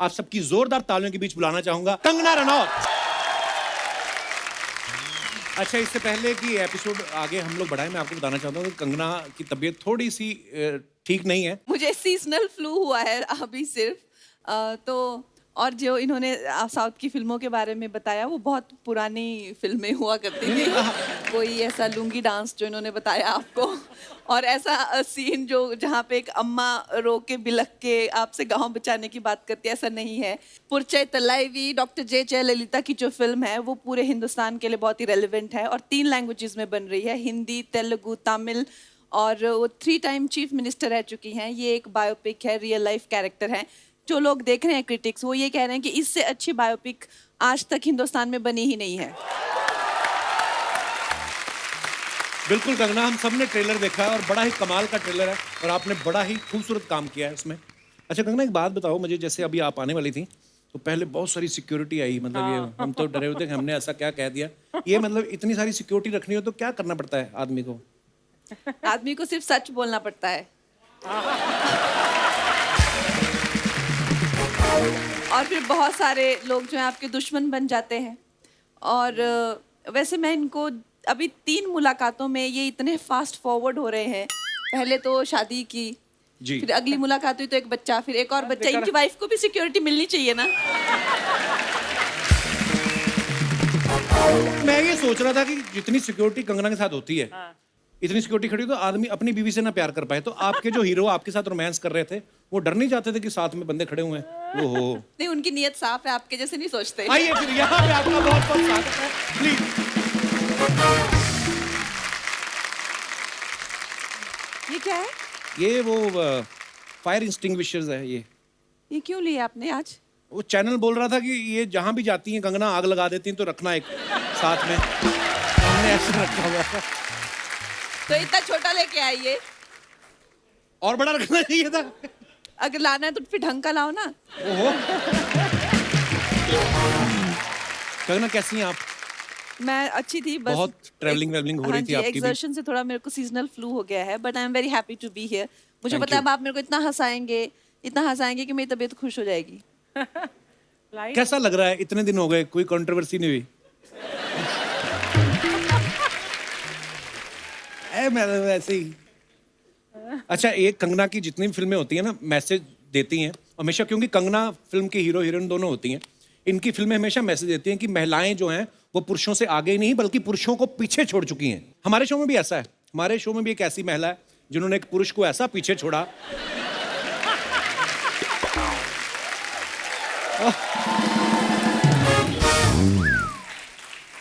आप सबकी जोरदार तालियों के बीच बुलाना चाहूंगा कंगना रनौत। अच्छा, इससे पहले कि एपिसोड आगे हम लोग बढ़ाएं, मैं आपको बताना चाहता हूँ कि कंगना की तबीयत थोड़ी सी ठीक नहीं है। मुझे सीजनल फ्लू हुआ है अभी सिर्फ तो और जो इन्होंने साउथ की फिल्मों के बारे में बताया वो बहुत पुरानी फिल्में हुआ करती थी। कोई ऐसा लुंगी डांस जो इन्होंने बताया आपको, और ऐसा सीन जो जहाँ पे एक अम्मा रो के बिलख के आपसे गांव बचाने की बात करती है, ऐसा नहीं है। पुरचै तलाईवी डॉक्टर जे जयललिता की जो फिल्म है वो पूरे हिंदुस्तान के लिए बहुत ही रेलिवेंट है और 3 लैंग्वेजेस में बन रही है, हिंदी, तेलुगु, तमिल, और वो 3 टाइम चीफ मिनिस्टर रह चुकी हैं। ये एक बायोपिक है, रियल लाइफ कैरेक्टर है। जो लोग देख रहे हैं क्रिटिक्स, वो ये कह रहे हैं कि इससे अच्छी बायोपिक आज तक हिंदुस्तान में बनी ही नहीं है। बिल्कुल कंगना, हम सब ने ट्रेलर देखा है और बड़ा ही कमाल का ट्रेलर है और आपने बड़ा ही खूबसूरत काम किया है उसमें। अच्छा कंगना, एक बात बताओ मुझे, जैसे अभी आप आने वाली थी तो पहले बहुत सारी सिक्योरिटी आई, मतलब ये हम तो डरे हुए थे कि हमने ऐसा क्या कह दिया। ये मतलब इतनी सारी सिक्योरिटी रखनी हो तो क्या करना पड़ता है आदमी को? आदमी को सिर्फ सच बोलना पड़ता है और फिर बहुत सारे लोग जो हैं आपके दुश्मन बन जाते हैं। और वैसे मैं इनको अभी 3 मुलाकातों में ये इतने फास्ट फॉरवर्ड हो रहे हैं। पहले तो शादी की जी। फिर अगली मुलाकात हुई तो एक बच्चा, फिर एक और बच्चा। इनकी वाइफ को भी सिक्योरिटी मिलनी चाहिए ना। मैं ये सोच रहा था कि जितनी सिक्योरिटी कंगना के साथ होती है, इतनी सिक्योरिटी खड़ी तो आदमी अपनी बीवी से ना प्यार कर पाए। तो आपके जो हीरो आपके साथ रोमांस कर रहे थे वो डर नहीं जाते थे कि साथ में बंदे खड़े हुए हैं? ओहो, नहीं, उनकी नीयत साफ है, आपके जैसे नहीं सोचते। आइए फिर यहाँ पे आपका बहुत बहुत स्वागत है, प्लीज। ये क्या है? ये वो फायर इंस्टिंग्विशर्स है। ये क्यों लिए आपने आज? वो चैनल बोल रहा था कि ये जहां भी जाती हैं कंगना आग लगा देती हैं, तो रखना एक साथ में। हमने ऐसा रखा हुआ था। तो इतना छोटा लेके आइए। और बड़ा रखना चाहिए था। अगर लाना है तो फिर ढंग का लाओ ना। ओहो, कंगना कैसी हैं आप? मैं अच्छी थी, बस बहुत ट्रैवलिंग वेवलिंग हो रही थी आपकी भी। एक्सर्शन से थोड़ा मेरे को सीजनल फ्लू हो गया है, but I am very happy to be here. मुझे Thank पता है you. अब आप मेरे को इतना हंसाएंगे कि मेरी तबीयत खुश हो जाएगी। कैसा लग रहा है? इतने दिन हो गए, कोई कंट्रोवर्सी नहीं हुई? मैं वैसे ही। अच्छा, एक कंगना की जितनी भी फिल्में होती हैं ना, मैसेज देती हैं हमेशा, क्योंकि कंगना फिल्म की हीरो हीरोइन दोनों होती हैं। इनकी फिल्में हमेशा मैसेज देती हैं कि महिलाएं जो हैं वो पुरुषों से आगे ही नहीं बल्कि पुरुषों को पीछे छोड़ चुकी हैं। हमारे शो में भी ऐसा है। हमारे शो में भी एक ऐसी महिला है जिन्होंने एक पुरुष को ऐसा पीछे छोड़ा।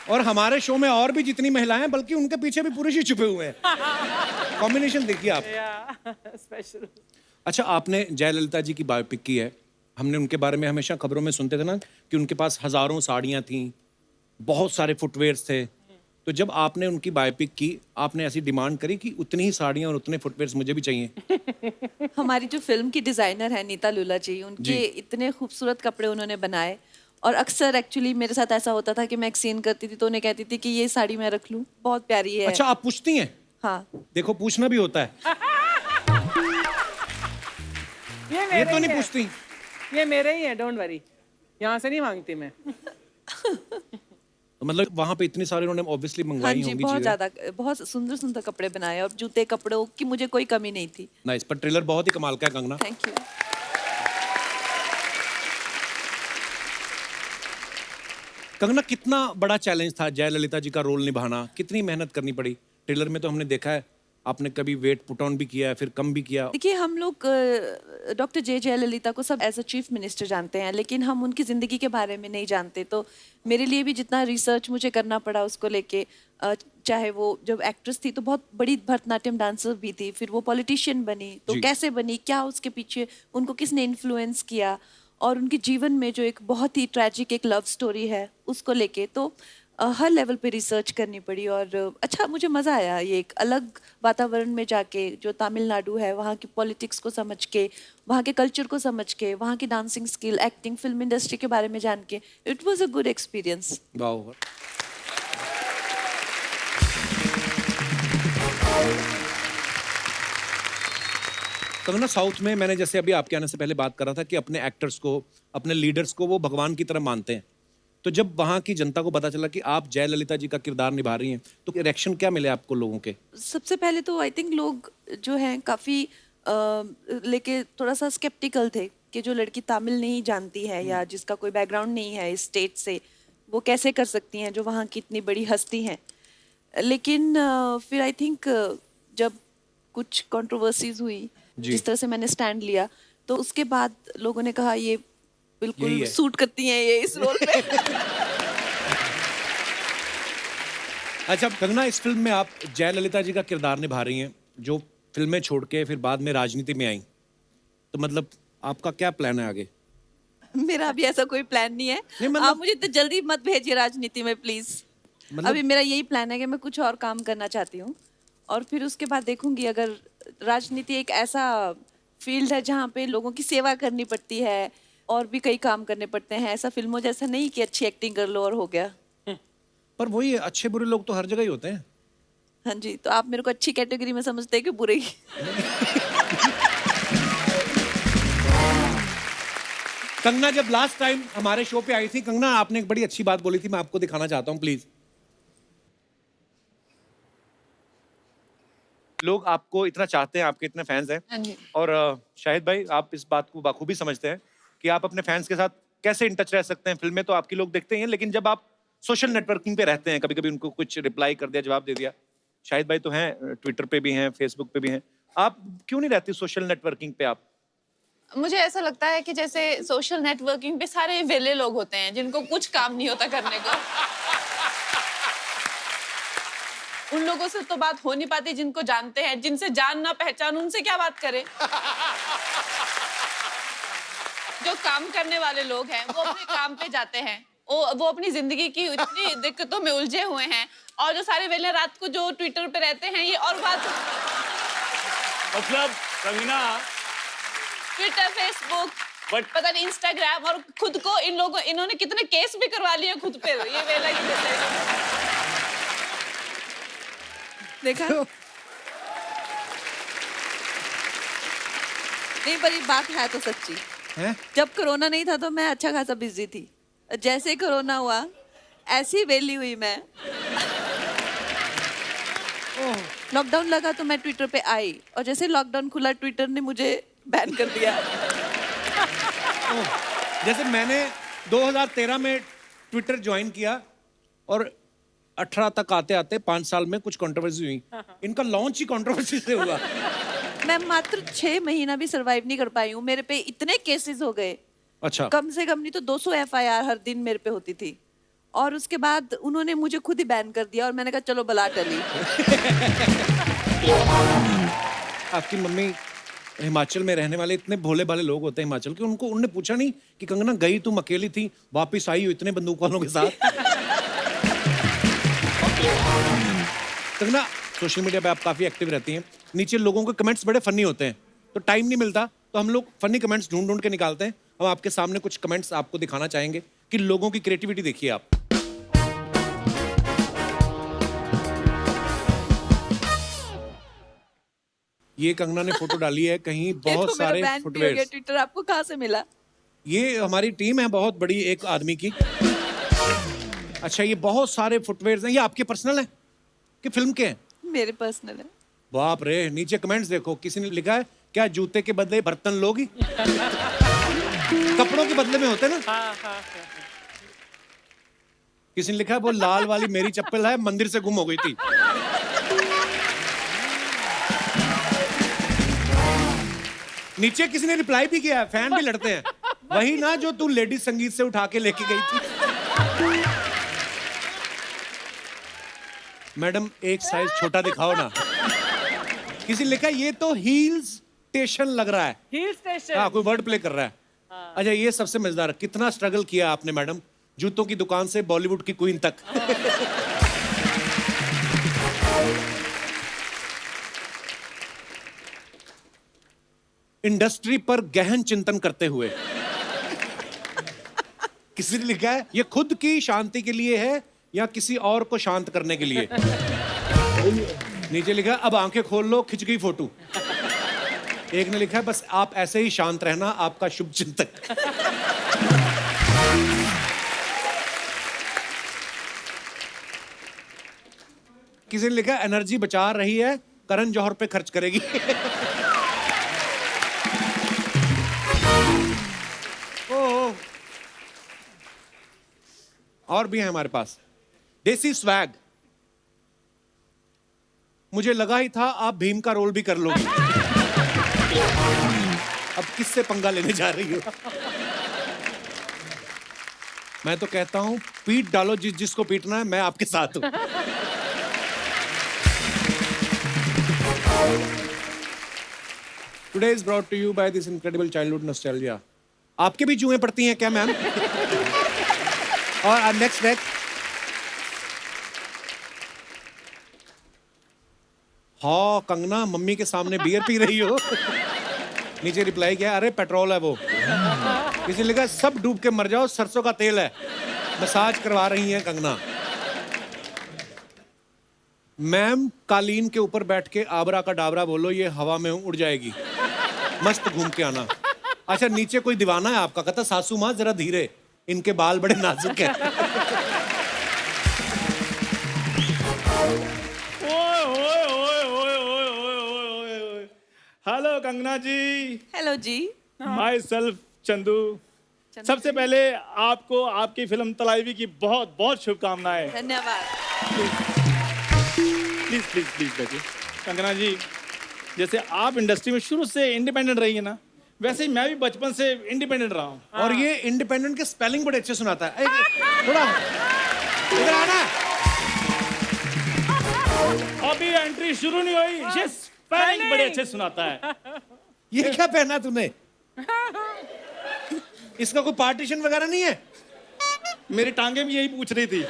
और हमारे शो में और भी जितनी महिलाएं हैं, बल्कि उनके पीछे भी पुरुष ही छुपे हुए हैं। कॉम्बिनेशन देखिए आप। स्पेशल। अच्छा, आपने जयललिता जी की बायोपिक की है। हमने उनके बारे में हमेशा खबरों में सुनते थे ना कि उनके पास हजारों साड़ियां थीं, बहुत सारे फुटवेयर्स थे। तो जब आपने उनकी बायोपिक की, आपने ऐसी डिमांड करी कि उतनी ही साड़ियां और उतने फुटवेयर्स मुझे भी चाहिए? हमारी जो फिल्म की डिजाइनर है नीता लुला जी, उनके इतने खूबसूरत कपड़े उन्होंने बनाए। और अक्सर एक्चुअली मेरे साथ ऐसा होता था कि मैं एक सीन करती थी तो उन्हें कहती थी कि ये साड़ी मैं रख लूं, बहुत प्यारी है। अच्छा, आप पूछती हैं? हाँ। देखो, पूछना भी होता है। ये तो नहीं पूछती। ये मेरे ही है, डोंट वरी। यहाँ से नहीं मांगती मैं। तो मतलब वहां पे इतने सारे उन्होंने ऑब्वियसली हाँ मंगवाई जी, होंगी बहुत चीजें। ज्यादा, बहुत सुंदर सुंदर कपड़े बनाए और जूते कपड़ों की मुझे कोई कमी नहीं थी। नाइस, पर ट्रेलर बहुत ही कमाल का है कंगना। Thank you. कंगना, कितना बड़ा चैलेंज था जयललिता जी का रोल निभाना? कितनी मेहनत करनी पड़ी? ट्रेलर में तो हमने देखा है आपने कभी वेट पुट ऑन भी किया है, फिर कम भी किया। देखिए, हम लोग डॉक्टर जे जयललिता को सब एज अ चीफ मिनिस्टर जानते हैं, लेकिन हम उनकी ज़िंदगी के बारे में नहीं जानते। तो मेरे लिए भी जितना रिसर्च मुझे करना पड़ा उसको लेके, चाहे वो जब एक्ट्रेस थी तो बहुत बड़ी भरतनाट्यम डांसर भी थी, फिर वो पॉलिटिशियन बनी तो जी। कैसे बनी, क्या उसके पीछे उनको किसने इन्फ्लुएंस किया, और उनके जीवन में जो एक बहुत ही ट्रैजिक एक लव स्टोरी है उसको लेके, तो हर लेवल पे रिसर्च करनी पड़ी। और अच्छा, मुझे मज़ा आया ये एक अलग वातावरण में जाके, जो तमिलनाडु है वहाँ की पॉलिटिक्स को समझ के, वहाँ के कल्चर को समझ के, वहाँ की dancing skill, acting, film industry के बारे में जान के, it was a good experience. वाह। कंगना, साउथ में मैंने जैसे अभी आपके आने से पहले बात कर रहा था कि अपने एक्टर्स को, अपने लीडर्स को वो भगवान की तरह मानते हैं। तो जब वहाँ की जनता को पता चला कि आप जयललिता जी का किरदार निभा रही हैं, तो रिएक्शन क्या मिले आपको लोगों के? सबसे पहले तो आई थिंक लोग जो हैं काफ़ी लेके थोड़ा सा स्केप्टिकल थे कि जो लड़की तमिल नहीं जानती है या जिसका कोई बैकग्राउंड नहीं है इस स्टेट से, वो कैसे कर सकती हैं जो वहाँ की इतनी बड़ी हस्ती हैं। लेकिन फिर आई थिंक जब कुछ कंट्रोवर्सीज हुई, जिस तरह से मैंने स्टैंड लिया, तो उसके बाद लोगों ने कहा ये बिल्कुल सूट करती हैं ये इस रोल पे। अच्छा कंगना, इस फिल्म में आप जयललिता जी का किरदार निभा रही हैं, जो फिल्में छोड़ के फिर बाद में राजनीति में आई। तो मतलब आपका क्या प्लान है आगे? मेरा अभी ऐसा कोई प्लान नहीं है। आप मुझे तो जल्दी मत भेजिए राजनीति में प्लीज। अभी मेरा यही प्लान है कि मैं कुछ और काम करना चाहती हूँ और फिर उसके बाद देखूंगी। अगर राजनीति एक ऐसा फील्ड है जहाँ पे लोगों की सेवा करनी पड़ती है और भी कई काम करने पड़ते हैं, ऐसा फिल्मों जैसा नहीं कि अच्छी एक्टिंग कर लो और हो गया। पर वही अच्छे बुरे लोग तो हर जगह ही होते हैं। हाँ जी, तो आप मेरे को अच्छी कैटेगरी में समझते हैं कि बुरे ही? कंगना, जब लास्ट टाइम हमारे शो पे आई थी, कंगना आपने एक बड़ी अच्छी बात बोली थी, मैं आपको दिखाना चाहता हूँ प्लीज। लोग आपको इतना चाहते हैं, आपके इतने फैंस हैं, और शाहिद भाई आप इस बात को बखूबी समझते हैं कि आप अपने फैंस के साथ कैसे इन टच रह सकते हैं। फिल्में तो आपकी लोग देखते हैं, लेकिन जब आप सोशल नेटवर्किंग पे रहते हैं, कभी कभी उनको कुछ रिप्लाई कर दिया, जवाब दे दिया। शाहिद भाई तो हैं, ट्विटर पे भी हैं, फेसबुक पे भी हैं, आप क्यों नहीं रहती सोशल नेटवर्किंग पे? आप, मुझे ऐसा लगता है कि जैसे सोशल नेटवर्किंग पे सारे वेले लोग होते हैं जिनको कुछ काम नहीं होता करने को। उन लोगों से तो बात हो नहीं पाती जिनको जानते हैं, जिनसे जान ना पहचान उनसे क्या बात करें। जो काम करने वाले लोग हैं वो अपने काम पे जाते हैं, वो अपनी जिंदगी की इतनी दिक्कतों में उलझे हुए हैं, और जो सारे वेले रात को जो ट्विटर पे रहते हैं ये और बात। मतलब कंगना, ट्विटर, फेसबुक, पता नहीं इंस्टाग्राम, और खुद को इन्होंने कितने केस भी करवा लिए खुद पे ये वेला की वजह से। देखा नहीं, पर ये बात है तो सच्ची हैं? जब कोरोना नहीं था तो मैं अच्छा खासा बिजी थी। जैसे कोरोना हुआ ऐसी वेली हुई मैं। लॉकडाउन लगा तो मैं ट्विटर पे आई, और जैसे लॉकडाउन खुला ट्विटर ने मुझे बैन कर दिया। जैसे मैंने 2013 में ट्विटर ज्वाइन किया और 18 तक आते आते 5 साल में कुछ कंट्रोवर्सी हुई। इनका लॉन्च ही कंट्रोवर्सी से हुआ। मैं मात्र 6 महीना भी सरवाइव नहीं कर पाई हूँ। मेरे पे इतने केसेस हो गए, अच्छा, कम से कम नहीं तो 200 FIR हर दिन मेरे पे होती थी, और उसके बाद उन्होंने मुझे खुद ही बैन कर दिया और मैंने कहा चलो बला टली। आपकी मम्मी हिमाचल में रहने वाले इतने भोले भाले लोग होते हैं हिमाचल के, उनने पूछा नहीं कि कंगना गई तुम अकेली थी, वापस आई हो इतने बंदूक वालों के साथ? कंगना, सोशल मीडिया पे आप काफी एक्टिव रहती हैं, नीचे लोगों के कमेंट्स बड़े फनी होते हैं, तो टाइम नहीं मिलता, तो हम लोग फनी कमेंट्स ढूंढ ढूंढ के निकालते हैं। हम आपके सामने कुछ कमेंट्स आपको दिखाना चाहेंगे कि लोगों की क्रिएटिविटी देखिए आप। ये कंगना ने फोटो डाली है, कहीं बहुत सारे फुटवेयर। ट्विटर आपको कहाँ से मिला? ये हमारी टीम है बहुत बड़ी, एक आदमी की। अच्छा, ये बहुत सारे फुटवेयर हैं, ये आपके पर्सनल हैं कि फिल्म के हैं? मेरे पर्सनल है। बाप रे, नीचे कमेंट्स देखो, किसी ने लिखा है क्या जूते के बदले बर्तन लोगी? कपड़ों के बदले में होते हैं ना। किसी ने लिखा है वो लाल वाली मेरी चप्पल है, मंदिर से गुम हो गई थी। नीचे किसी ने रिप्लाई भी किया है, फैन भी लड़ते हैं, वही ना जो तू लेडीज संगीत से उठा के लेके गई थी। मैडम एक साइज छोटा दिखाओ ना। किसी ने लिखा ये तो हील स्टेशन लग रहा है। Hill station. हाँ, कोई वर्ड प्ले कर रहा है। अच्छा, ये सबसे मजेदार, कितना स्ट्रगल किया आपने मैडम, जूतों की दुकान से बॉलीवुड की क्वीन तक। इंडस्ट्री पर गहन चिंतन करते हुए। किसी ने लिखा है ये खुद की शांति के लिए है या किसी और को शांत करने के लिए। नीचे लिखा अब आंखें खोल लो, खिंच गई फोटो। एक ने लिखा है बस आप ऐसे ही शांत रहना, आपका शुभ चिंतक। किसी ने लिखा एनर्जी बचा रही है, करण जौहर पे खर्च करेगी। ओह, और भी है हमारे पास। देसी स्वैग, मुझे लगा ही था आप भीम का रोल भी कर लोगे। अब किससे पंगा लेने जा रही हो? मैं तो कहता हूं पीट डालो जिसको पीटना है, मैं आपके साथ हूं। Today is brought to you by this incredible childhood nostalgia. आपके भी जुएं पड़ती हैं क्या मैम? और नेक्स्ट हाँ कंगना, मम्मी के सामने बियर पी रही हो। नीचे रिप्लाई किया, अरे पेट्रोल है वो। किसी ने लिखा सब डूब के मर जाओ, सरसों का तेल है। मसाज करवा रही हैं कंगना। मैम कालीन के ऊपर बैठ के आबरा का डाबरा बोलो, ये हवा में उड़ जाएगी, मस्त घूम के आना। अच्छा नीचे कोई दीवाना है आपका, कहता सासू माँ जरा धीरे, इनके बाल बड़े नाजुक हैं। हेलो कंगना जी। हेलो जी। Myself Chandu. सबसे पहले आपको आपकी फिल्म तलाईवी की बहुत बहुत शुभकामनाएं। धन्यवाद। प्लीज प्लीज प्लीज बैठिए। कंगना जी, जैसे आप इंडस्ट्री में शुरू से इंडिपेंडेंट रही है ना, वैसे ही मैं भी बचपन से इंडिपेंडेंट रहा हूँ। और ये इंडिपेंडेंट के स्पेलिंग बड़े अच्छे सुनाता है। थोड़ा इधर आना। अभी एंट्री शुरू नहीं हुई, ये स्पेलिंग बड़े अच्छे सुनाता है। ये क्या पहना तूने? इसका कोई पार्टीशन वगैरह नहीं है? मेरी टांगे भी यही पूछ रही थी।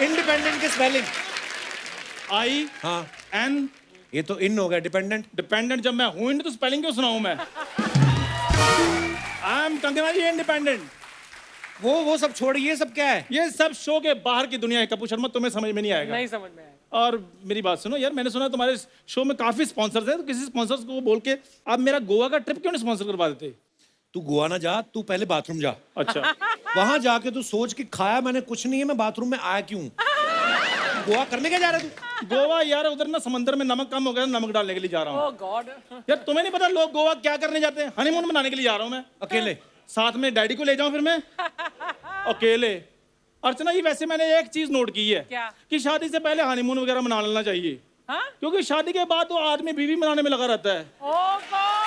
इंडिपेंडेंट के स्पेलिंग आई हाँ एन, ये तो इन हो गया डिपेंडेंट। डिपेंडेंट जब मैं हूं ही नहीं तो स्पेलिंग क्यों सुनाऊं मैं? I am Kangana ji independent. वो सब छोड़, ये सब क्या है? ये सब शो के बाहर की दुनिया है कपूर शर्मा, तुम्हें समझ में नहीं आएगा। नहीं समझ में आया। और मेरी बात सुनो यार, मैंने सुना तुम्हारे शो में काफी स्पॉन्सर्स हैं, तो किसी स्पॉन्सर्स को बोल के आप मेरा गोवा का ट्रिप क्यों नहीं स्पॉन्सर करवा देते? तू गोवा ना जा, तू पहले बाथरूम जा। अच्छा। वहां जाके तू सोच कि खाया मैंने कुछ नहीं है, मैं बाथरूम में आया क्यों? गोवा करने क्या जा रहा है तू? गोवा यार, उधर ना समंदर में नमक कम हो गया, नमक डालने के लिए जा रहा हूँ। ओह गॉड। यार तुम्हें नहीं पता लोग गोवा क्या करने जाते हैं? हनीमून मनाने के लिए जा रहा हूँ मैं। अकेले? साथ में डैडी को ले जाऊं फिर मैं? अकेले? अर्चना जी, वैसे मैंने एक चीज नोट की है। क्या? कि शादी से पहले हनीमून वगैरह मना लेना चाहिए। हाँ? क्योंकि शादी के बाद तो आदमी बीवी मनाने में लगा रहता है। ओह गॉड।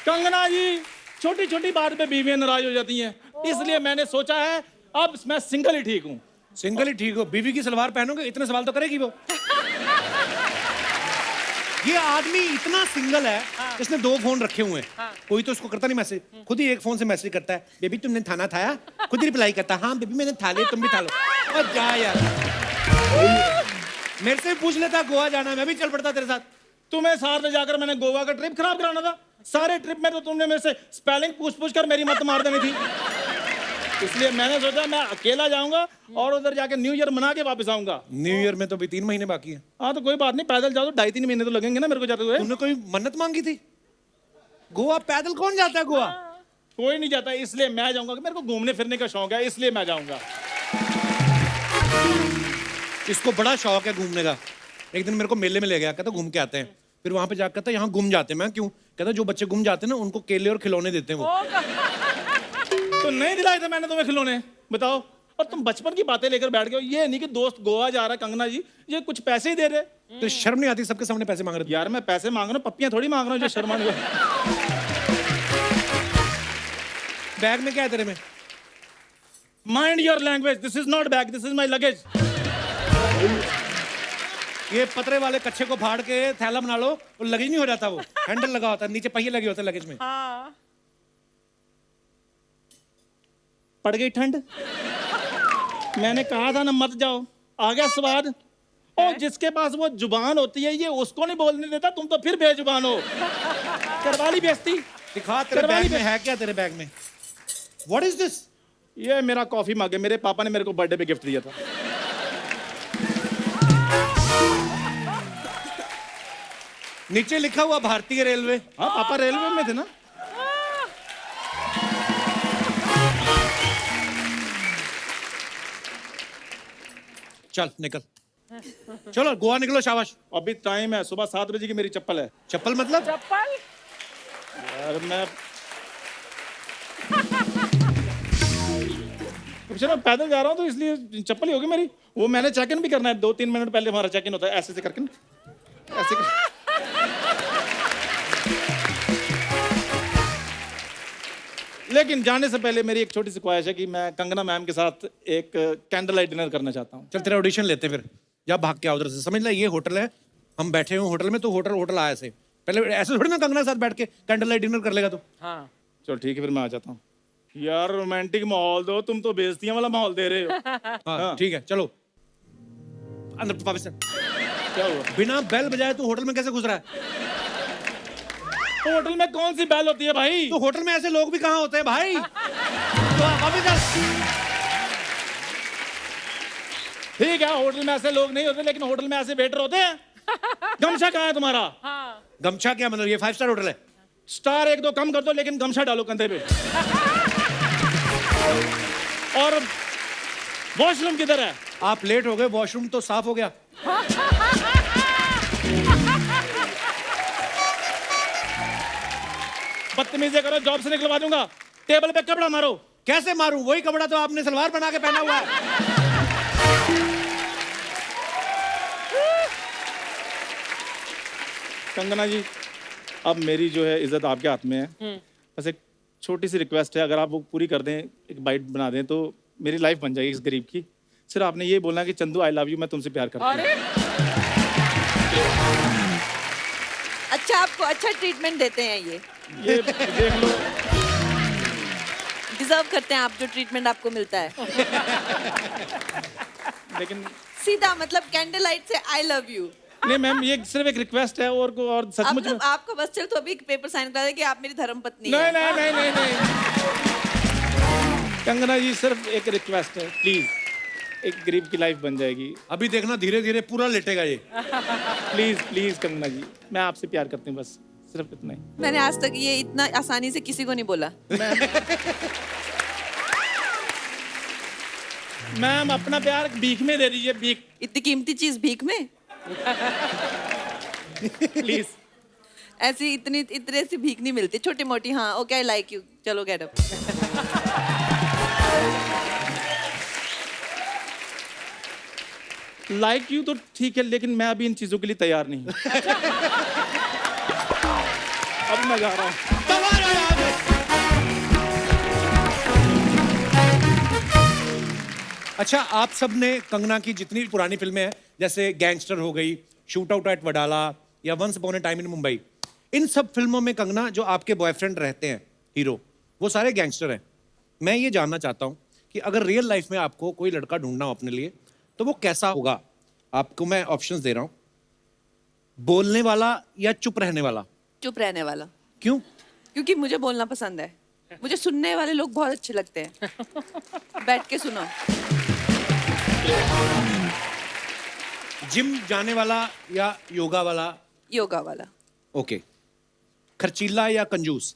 कंगना जी, छोटी छोटी बात पे बीवियां नाराज हो जाती हैं, इसलिए मैंने सोचा है अब मैं सिंगल ही ठीक हूँ। सिंगल ही ठीक हो? बीवी की सलवार पहनोगे? इतने सवाल तो करेगी वो। ये आदमी इतना सिंगल है, इसने 2 फोन रखे हुए हैं। कोई तो उसको करता नहीं मैसेज, खुद ही एक फोन से मैसेज करता है, बेबी तुमने खाना खाया? खुद ही रिप्लाई करता है, हाँ बेबी मैंने खा लिया, तुम भी खा लो। और जा यार, मेरे से पूछ लेता गोवा जाना है, मैं भी चल पड़ता तेरे साथ। तुम्हें साथ ले जाकर मैंने गोवा का ट्रिप खराब कराना था। सारे ट्रिप में तो तुमने मेरे से स्पेलिंग पूछ कर मेरी मत मार देनी थी। इसलिए मैंने सोचा मैं अकेला जाऊंगा और उधर जाके न्यू ईयर मना के वापस आऊंगा। न्यू ईयर में तो भी 3 महीने बाकी है। हाँ तो कोई बात नहीं, पैदल जाओ तो 2.5-3 महीने तो लगेंगे ना मेरे को जाते हुए। तुमने कोई मन्नत मांगी थी? गोवा पैदल कौन जाता है गोवा? कोई नहीं जाता, इसलिए मैं जाऊंगा। मेरे को घूमने फिरने का शौक है, इसलिए मैं जाऊंगा। इसको बड़ा शौक है घूमने का। एक दिन मेरे को मेले में ले गया, कहता घूम के आते हैं। फिर वहां पे जाकर कहता यहाँ गुम जाते हैं। मैं क्यों? कहता जो बच्चे गुम जाते हैं ना उनको केले और खिलौने देते हैं वो। तो नहीं दिलाए थे मैंने तुम्हें खिलौने, बताओ। और तुम बचपन की बातें लेकर बैठ गए हो। ये नहीं कि दोस्त गोवा जा रहा है कंगना जी, ये कुछ पैसे ही दे रहे। तो शर्म नहीं आती सबके सामने पैसे मांग रहे? यार मैं पैसे मांग रहा हूँ, पप्पियां थोड़ी मांग रहा हूँ जो शर्माने। बैग में क्या है तेरे में? Mind your language, this is not bag, this is my luggage. ये पतरे वाले कच्छे को फाड़ के थैला बना लो, वो लगेज नहीं हो जाता। वो हैंडल लगा होता है, नीचे पहिए लगे होते हैं लगेज में। हाँ। पड़ गई ठंड। मैंने कहा था ना मत जाओ, आ गया स्वाद। और जिसके पास वो जुबान होती है ये उसको नहीं बोलने देता, तुम तो फिर बेजुबान हो। करवा ली बेइज्जती। दिखा तेरे बैग में है क्या? तेरे बैग में व्हाट इज दिस? ये मेरा कॉफी मग है, मेरे पापा ने मेरे को बर्थडे पे गिफ्ट दिया था। नीचे लिखा हुआ भारतीय रेलवे। हाँ पापा रेलवे में थे ना। चल निकल, चलो गोवा निकलो, शाबाश। अभी टाइम है, सुबह 7 बजे की मेरी चप्पल है। चप्पल मतलब? चप्पल यार मैं चलो पैदल जा रहा हूँ तो इसलिए चप्पल ही होगी मेरी। वो मैंने चेक इन भी करना है, 2-3 मिनट पहले हमारा चेक इन होता है, ऐसे से करके ना, ऐसे कर... लेकिन जाने से पहले मेरी एक छोटी सी ख्वाहिश है कि मैं कंगना मैम के साथ एक कैंडल लाइट डिनर करना चाहता हूँ। चल तेरा ऑडिशन लेते हैं फिर, जा भाग के आ उधर से। समझ ले ये होटल है, हम बैठे हुए होटल में, तो होटल आया ऐसे। पहले ऐसे थोड़ी ना कंगना के साथ बैठ के कैंडल लाइट डिनर कर लेगा तू। हाँ चलो ठीक है फिर मैं आ जाता हूँ। यार रोमांटिक माहौल दो, तुम तो बेइज्जतियां वाला माहौल दे रहे हो। हाँ ठीक है, चलो अंदर वापस। क्या हुआ? बिना बेल बजाए तू होटल में कैसे घुस रहा है? तो होटल में कौन सी बैल होती है भाई? तो होटल में ऐसे लोग भी कहाँ होते हैं भाई? तो वापस चल। ठीक है, होटल में ऐसे लोग नहीं होते, लेकिन होटल में ऐसे वेटर होते हैं। गमछा कहाँ है तुम्हारा? हाँ गमछा क्या मतलब? ये 5 स्टार होटल है। स्टार 1-2 कम कर दो, लेकिन गमछा डालो कंधे पे। और वॉशरूम किधर है? आप लेट हो गए, वॉशरूम तो साफ हो गया। बदतमीजी करो, जॉब से निकलवा दूंगा। टेबल पे कपड़ा मारो। कैसे मारूं? वही कपड़ा तो आपने सलवार बना के पहना हुआ है। कंगना जी, अब मेरी जो है इज्जत आपके हाथ में है। बस एक छोटी सी रिक्वेस्ट है, अगर आप वो पूरी कर दें, एक बाइट बना दें, तो मेरी लाइफ बन जाएगी इस गरीब की। सिर्फ आपने ये बोलना कि चंदू आई लव यू, मैं तुमसे प्यार करता हूँ। अरे अच्छा, आपको अच्छा ट्रीटमेंट देते हैं ये देख लो। डिजर्व करते हैं आप जो ट्रीटमेंट आपको मिलता है। लेकिन सीधा मतलब कैंडल लाइट से आई लव यू। नहीं मैम, ये सिर्फ एक रिक्वेस्ट है, और सचमुच में... आपको बस चल तो अभी पेपर साइन करा दे कि आप मेरी धर्मपत्नी नहीं हैं। नहीं नहीं नहीं नहीं कंगना जी, सिर्फ एक रिक्वेस्ट है, प्लीज। एक गरीब की लाइफ बन जाएगी। अभी देखना धीरे धीरे पूरा लेटेगा ये। प्लीज प्लीज कंगना जी, मैं आपसे प्यार करती हूँ, बस सिर्फ इतना ही। मैंने आज तक ये इतना आसानी से किसी को नहीं बोला। मैम अपना प्यार भीख में दे दीजिए, भीख। इतनी कीमती चीज भीख में? प्लीज। ऐसी इतने सी भीख नहीं मिलती, छोटी मोटी। हाँ ओके, आई लाइक यू, चलो गेट अप। लाइक यू तो ठीक है, लेकिन मैं अभी इन चीजों के लिए तैयार नहीं हूँ। अब मैं जा रहा हूँ। अच्छा, आप सब ने कंगना की जितनी भी पुरानी फिल्में हैं, जैसे गैंगस्टर हो गई, शूट आउट एट वडाला या once upon a time in Mumbai, इन सब फिल्मों में कंगना जो आपके बॉयफ्रेंड रहते हैं, हीरो, वो सारे गैंगस्टर हैं। मैं ये जानना चाहता हूँ कि अगर रियल लाइफ में आपको कोई लड़का ढूंढना हो अपने लिए, तो वो कैसा होगा? आपको मैं ऑप्शंस दे रहा हूँ, बोलने वाला या चुप रहने वाला? चुप रहने वाला। क्यों? क्योंकि मुझे बोलना पसंद है, मुझे सुनने वाले लोग बहुत अच्छे लगते हैं। बैठ के सुनो। जिम जाने वाला या योगा वाला? योगा वाला। ओके। खर्चीला या कंजूस?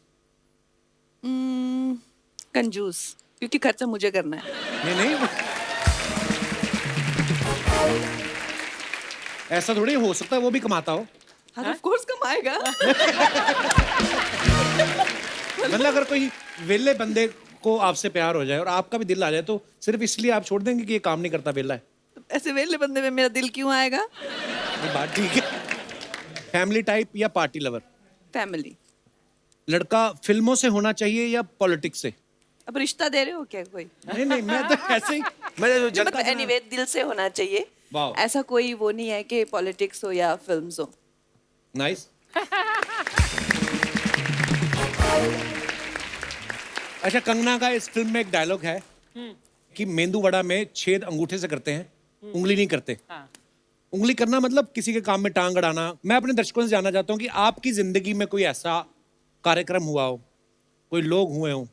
कंजूस, क्योंकि खर्चा मुझे करना है। नहीं नहीं, ऐसा थोड़ी हो सकता है वो भी कमाता हो। हाँ ऑफ कोर्स कमाएगा। मतलब अगर कोई वेले बंदे को आपसे प्यार हो जाए और आपका भी दिल आ जाए, तो सिर्फ इसलिए आप छोड़ देंगे कि ये काम नहीं करता, वेला है? ऐसे वेले बंदे में मेरा दिल क्यों आएगा? ये बात ठीक है। फैमिली टाइप या पार्टी लवर? फैमिली। लड़का फिल्मों से होना चाहिए या पॉलिटिक्स से? अब रिश्ता दे रहे हो क्या कोई? नहीं नहीं, मैं तो ऐसे ही, मैं जनता एनीवे दिल से होना चाहिए। वाह। ऐसा कोई वो नहीं है कि पॉलिटिक्स हो या फिल्म्स हो। नाइस। अच्छा, कंगना का इस फिल्म में एक डायलॉग है कि मेंदू वड़ा में छेद अंगूठे से करते हैं, उंगली नहीं करते। हाँ। उंगली करना मतलब किसी के काम में टांग अड़ाना। मैं अपने दर्शकों से जानना चाहता हूँ कि आपकी जिंदगी में कोई ऐसा कार्यक्रम हुआ हो, कोई लोग हुए हों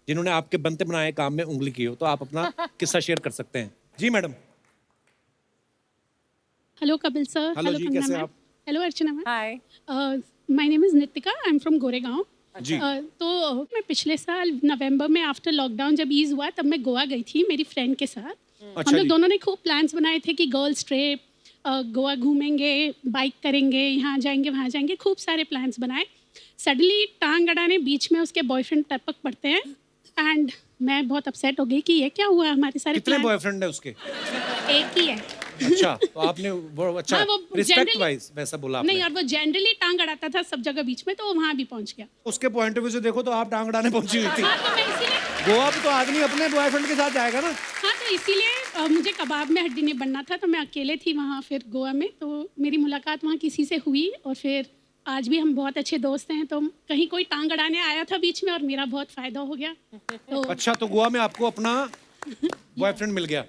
जिन्होंने आपके बनते बनाए काम में उंगली की हो, तो आप अपना किस्सा शेयर कर सकते हैं। जी madam. Hello Kapil sir. Hello जी, कंगना कैसे मैम। आप? Hello Archana ma'am, hi. My name is Nitika, I am from Goregaon. जी। तो मैं पिछले साल नवंबर में आफ्टर लॉकडाउन जब ईज हुआ तब मैं गोवा गई थी मेरी फ्रेंड के साथ। अच्छा हम लोग जी। दोनों ने खूब प्लान्स बनाए थे कि गर्ल्स ट्रिप, गोवा घूमेंगे, बाइक करेंगे, यहाँ जाएंगे वहाँ जाएंगे, खूब सारे प्लान्स बनाए। सडनली टांग अड़ाने बीच में उसके बॉयफ्रेंड टपक पड़ते हैं एंड मैं बहुत अपसेट हो गई कि ये क्या हुआ, हमारे सारे कितने प्लान बॉयफ्रेंड है उसके? एक ही है। अच्छा, तो आपने वो अच्छा हाँ, वो रिस्पेक्ट generally- वाइज वैसा बोला नहीं, आपने। और वो जनरली टांग अड़ाता था सब जगह बीच में, तो वो वहाँ भी पहुँच गया। उसके पॉइंट ऑफ व्यू से देखो तो आप टांग अड़ाने पहुंची हुई थी। हाँ, तो मैं इसीलिए गोवा पे तो आदमी अपने बॉयफ्रेंड के साथ जाएगा ना। हाँ, तो इसीलिए मुझे कबाब में हड्डी नहीं बनना था, तो मैं अकेले थी वहाँ फिर गोवा में। तो मेरी मुलाकात वहाँ किसी से हुई और फिर आज भी हम बहुत अच्छे दोस्त हैं। तो कहीं कोई टांग अड़ाने आया था बीच में और मेरा बहुत फ़ायदा हो गया। तो अच्छा, तो गोवा में आपको अपना बॉयफ्रेंड मिल गया।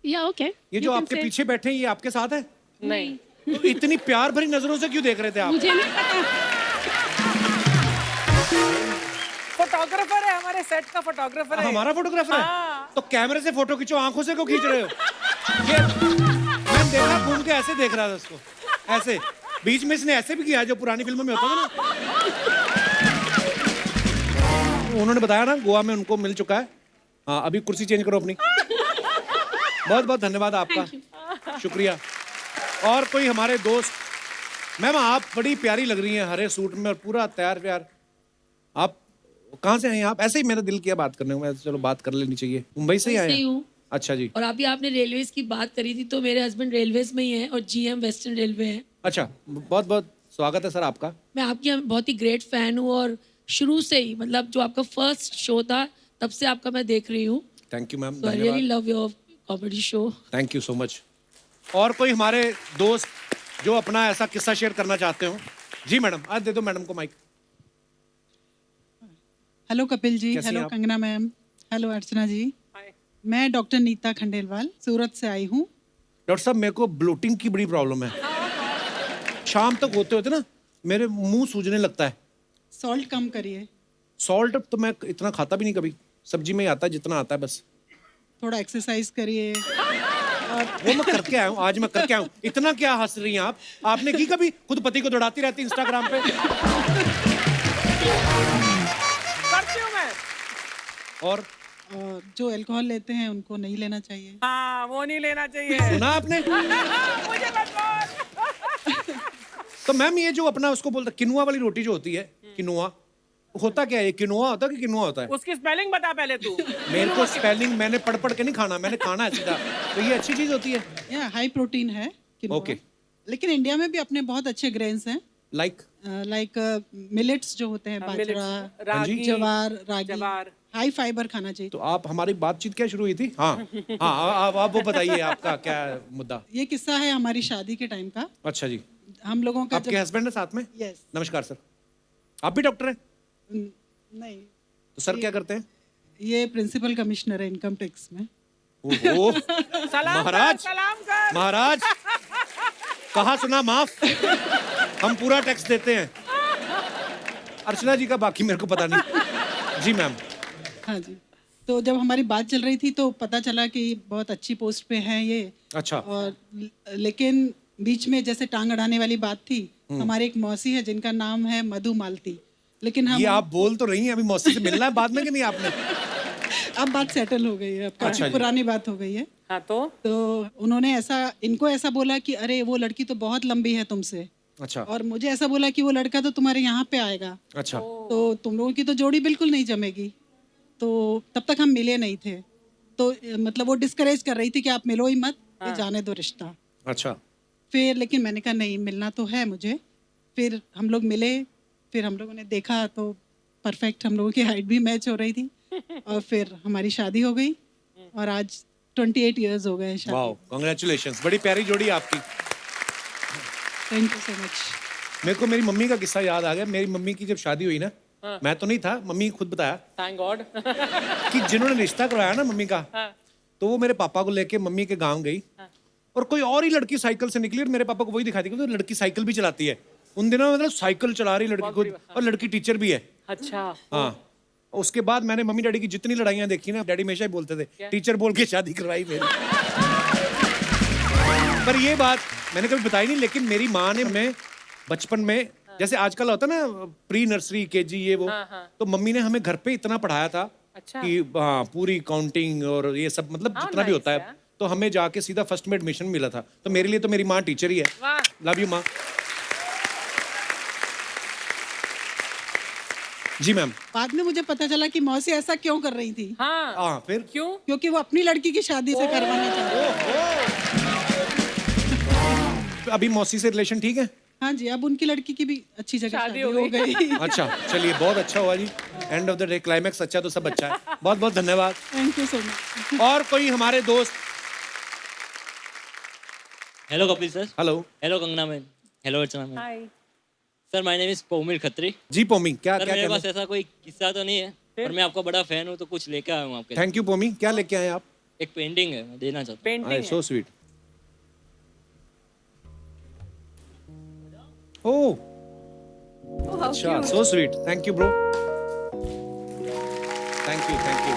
या ओके, ये जो आपके पीछे बैठे हैं ये आपके साथ है? नहीं। तो इतनी प्यार भरी नजरों से क्यों देख रहे थे आप? मुझे नहीं पता। फोटोग्राफर है, हमारे सेट का फोटोग्राफर है। हमारा फोटोग्राफर है? हाँ। तो कैमरे से फोटो खींचो, आंखों से क्यों खींच रहे हो? ये मैंने देखा, घूम के ऐसे देख रहा था उसको, ऐसे बीच में इसने ऐसे भी किया जो पुरानी फिल्मों में होता था ना। उन्होंने बताया ना गोवा में उनको मिल चुका है। हाँ, अभी कुर्सी चेंज करो अपनी। बहुत बहुत धन्यवाद आपका, शुक्रिया। और कोई हमारे दोस्त? मैम आप बड़ी प्यारी लग रही हैं हरे सूट में और पूरा तैयार व्यार। आप कहाँ से हैं आप? ऐसे ही मेरा दिल किया बात करने को, मैं चलो बात कर लेनी चाहिए। मुंबई से ही आए से ही हैं? हूँ। अच्छा जी। और अभी आपने रेलवेज की बात करी थी, तो मेरे हस्बैंड रेलवेज में ही हैं और जीएम वेस्टर्न रेलवे है। अच्छा, बहुत बहुत स्वागत है सर आपका। मैं आपकी बहुत ही ग्रेट फैन हूँ और शुरू से ही, मतलब जो आपका फर्स्ट शो था तब से आपका मैं देख रही हूँ। थैंक यू मैम, तो आई रियली धन्यवाद। Love your comedy show. Thank you so much. और कोई हमारे दोस्त जो अपना ऐसा किस्सा शेयर करना चाहते हो? जी मैडम, आज दे दो मैडम को माइक। हेलो कपिल जी, कैसी हैं हेलो आप? कंगना मैम, हेलो अर्चना जी। हाय। मैं डॉक्टर नीता खंडेलवाल सूरत से आई हूँ। डॉक्टर साहब, मेरे को ब्लोटिंग की बड़ी प्रॉब्लम है। शाम तक होते होते ना मेरे मुंह सूजने लगता है। सॉल्ट कम करिए, सॉल्ट तो मैं इतना खाता भी नहीं कभी, सब्जी में ही आता है जितना आता है बस। थोड़ा एक्सरसाइज करिए। वो मैं करके आया हूँ, आज मैं करके आया हूँ। इतना क्या हंस रही हैं आप? आपने की कभी? खुद पति को दौड़ाती रहती इंस्टाग्राम पे। करती हूँ मैं। और और जो अल्कोहल लेते हैं उनको नहीं लेना चाहिए। हाँ, वो नहीं लेना चाहिए। सुना आपने? मुझे मत बोल। तो मैम ये जो अपना उसको बोलता किनुआ वाली रोटी जो होती है, किनुआ होता क्या है? ये किनुआ होता है कि किनुआ होता है? उसकी स्पेलिंग बता पहले तू। मेरे को स्पेलिंग मैंने पढ़ पढ़ के नहीं खाना, मैंने खाना है सीधा। तो ये अच्छी चीज होती है। या हाई प्रोटीन है किनोआ। Okay. लेकिन इंडिया में भी अपने बहुत अच्छे ग्रेन्स हैं, लाइक लाइक मिलेट्स जो होते हैं, बाजरा, रागी, जवार, रागी। जवार। हाई फाइबर खाना चाहिए। तो आप हमारी बातचीत क्या शुरू हुई थी? हाँ हाँ, आप वो बताइए आपका क्या मुद्दा? ये किस्सा है हमारी शादी के टाइम का। अच्छा जी। हम लोगों का आपके हस्बैंड है साथ में? यस। नमस्कार सर। आप भी डॉक्टर हैं? नहीं, तो सर क्या करते हैं? ये प्रिंसिपल कमिश्नर है इनकम टैक्स में। ओहो, सलाम महाराज, कर, सलाम कर। महाराज कहा सुना माफ, हम पूरा टैक्स देते हैं। अर्चना जी का बाकी मेरे को पता नहीं। जी मैम। हाँ जी। तो जब हमारी बात चल रही थी तो पता चला कि बहुत अच्छी पोस्ट पे हैं ये। अच्छा। और लेकिन बीच में जैसे टांग अड़ाने वाली बात थी, हमारी एक मौसी है जिनका नाम है मधु मालती। लेकिन हम ये आप बोल तो रही हैं, अभी मौसी से मिलना है बाद में कि नहीं आपने? अब बात सेटल हो गई है, अब अच्छा काफी जी। पुरानी बात हो गई है। हाँ तो उन्होंने इनको ऐसा बोला कि अरे वो लड़की तो बहुत लंबी है तुमसे, अच्छा और मुझे ऐसा बोला कि वो लड़का तो तुम्हारे यहाँ पे आएगा, अच्छा। तो तुम लोगों की तो जोड़ी बिल्कुल नहीं जमेगी। तो तब तक हम मिले नहीं थे, तो मतलब वो डिस्करेज कर रही थी कि आप मिलो ही मत, ये जाने दो रिश्ता। अच्छा। फिर लेकिन मैंने कहा नहीं, मिलना तो है मुझे। फिर हम लोग मिले, फिर हम लोगों ने देखा तो परफेक्ट हम लोगों की हाइट भी मैच हो रही थी, और फिर हमारी शादी हो गई और आज 28 इयर्स हो गए शादी। वाओ, कांग्रेचुलेशंस, बड़ी प्यारी जोड़ी है आपकी। Thank you so much. मेरे को मेरी मम्मी का किस्सा याद आ गया। मेरी मम्मी की जब शादी हुई ना, मैं तो नहीं था, मम्मी खुद बताया थैंक गॉड। कि जिन्होंने रिश्ता करवाया ना मम्मी का, तो वो मेरे पापा को लेके मम्मी के गांव गई, और कोई और ही लड़की साइकिल से निकली और मेरे पापा को वही दिखाई दी कि तो लड़की साइकिल भी चलाती है। उन दिनों मतलब साइकिल चला रही लड़की खुद, और लड़की टीचर भी है। अच्छा। हाँ। उसके बाद मैंने मम्मी डैडी की जितनी लड़ाइयाँ देखी ना, डैडी हमेशा ही बोलते थे टीचर बोल के शादी करवाई मेरी। पर ये बात मैंने कभी बताई नहीं, लेकिन मेरी माँ ने मैं बचपन में जैसे आजकल होता है ना प्री नर्सरी केजी ये वो, तो मम्मी ने हमें घर पे इतना पढ़ाया था अच्छा। कि हाँ पूरी काउंटिंग और ये सब मतलब जितना भी nice होता है, यार। तो हमें जाके सीधा फर्स्ट में एडमिशन मिला था। तो मेरे लिए तो मेरी माँ टीचर ही है। वाह। लव यू माँ। जी मैम। बाद में मुझे पता चला कि मौसी ऐसा क्यों कर रही थी, हाँ हाँ फिर क्यों? क्योंकि वो अपनी लड़की की शादी से करवाना चाहती थी। अभी मौसी से रिलेशन ठीक है? हाँ जी, अब उनकी लड़की की भी अच्छी जगह शादी शादी हो हो गई। अच्छा चलिए, बहुत अच्छा हुआ जी। End of the day climax अच्छा तो सब अच्छा है। बहुत बहुत धन्यवाद। Thank you so much. और कोई हमारे दोस्त? Hello Kapil sir. Hello. Hello Kangana ma'am. Hello Archana ma'am. Hi. Sir my name is Paumil Khatri. जी पोमी, क्या सर क्या मेरे कहना? पास ऐसा कोई किस्सा तो नहीं है, पर मैं आपका बड़ा फैन हूँ तो कुछ लेकर आया हूँ आपके लिए। थैंक यू पोमी, क्या लेके आए आप? एक पेंटिंग है, मैं देना चाहता हूँ। Painting so sweet. ओह अच्छा, so sweet. Thank you bro. Thank you thank you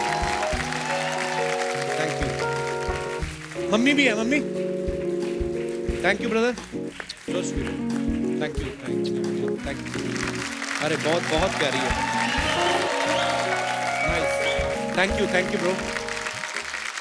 thank you. Mummy भी है, mummy. Thank you brother, so sweet. Thank you thank you thank you. अरे बहुत बहुत प्यारी है। Nice, thank you bro.